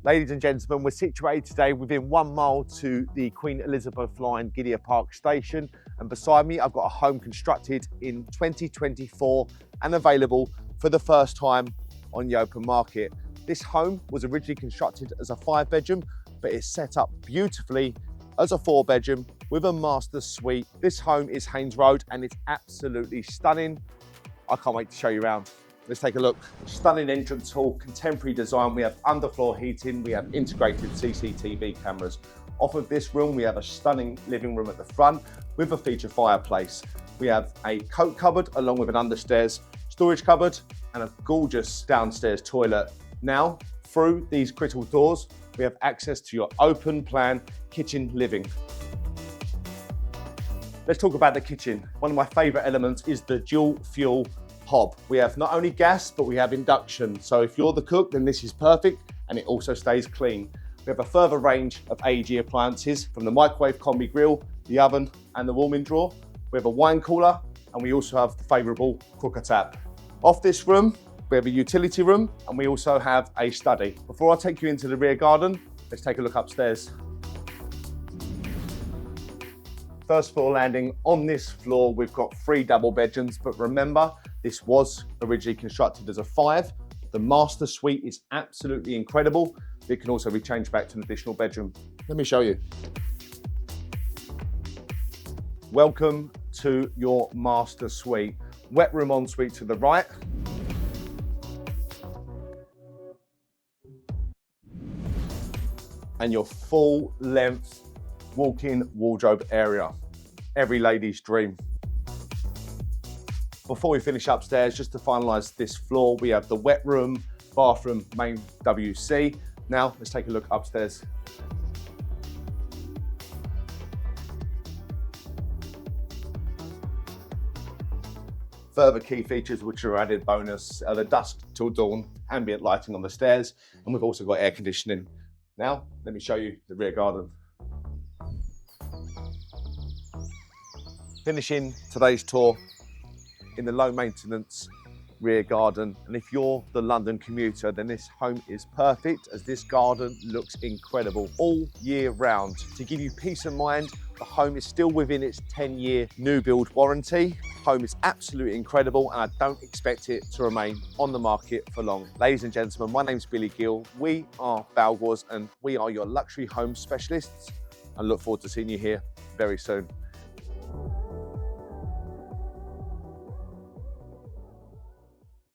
Ladies and gentlemen, we're situated today within 1 mile to the Queen Elizabeth Line GIDEA Park Station, and beside me I've got a home constructed in 2024 and available for the first time on the open market. This home was originally constructed as a 5-bedroom, but it's set up beautifully as a 4-bedroom with a master suite. This home is Haynes Road and it's absolutely stunning. I can't wait to show you around. Let's take a look. Stunning entrance hall, contemporary design. We have underfloor heating, we have integrated CCTV cameras. Off of this room, we have a stunning living room at the front with a feature fireplace. We have a coat cupboard along with an understairs storage cupboard and a gorgeous downstairs toilet. Now, through these crystal doors, we have access to your open plan kitchen living. Let's talk about the kitchen. One of my favorite elements is the dual fuel hob. We have not only gas, but we have induction. So if you're the cook, then this is perfect, and it also stays clean. We have a further range of AEG appliances, from the microwave combi grill, the oven, and the warming drawer. We have a wine cooler, and we also have the favorable cooker tap. Off this room, we have a utility room, and we also have a study. Before I take you into the rear garden, let's take a look upstairs. First floor landing. On this floor, we've got 3 double bedrooms, but remember, this was originally constructed as a 5. The master suite is absolutely incredible. It can also be changed back to an additional bedroom. Let me show you. Welcome to your master suite. Wet room ensuite to the right. And your full length walk-in wardrobe area. Every lady's dream. Before we finish upstairs, just to finalize this floor, we have the wet room, bathroom, main WC. Now, let's take a look upstairs. Further key features which are added bonus are the dusk till dawn ambient lighting on the stairs, and we've also got air conditioning. Now, let me show you the rear garden. Finishing today's tour in the low maintenance rear garden. And if you're the London commuter, then this home is perfect, as this garden looks incredible all year round. To give you peace of mind, the home is still within its 10-year new build warranty. The home is absolutely incredible, and I don't expect it to remain on the market for long. Ladies and gentlemen, my name's Billy Gill. We are Balgors, and we are your luxury home specialists. I look forward to seeing you here very soon.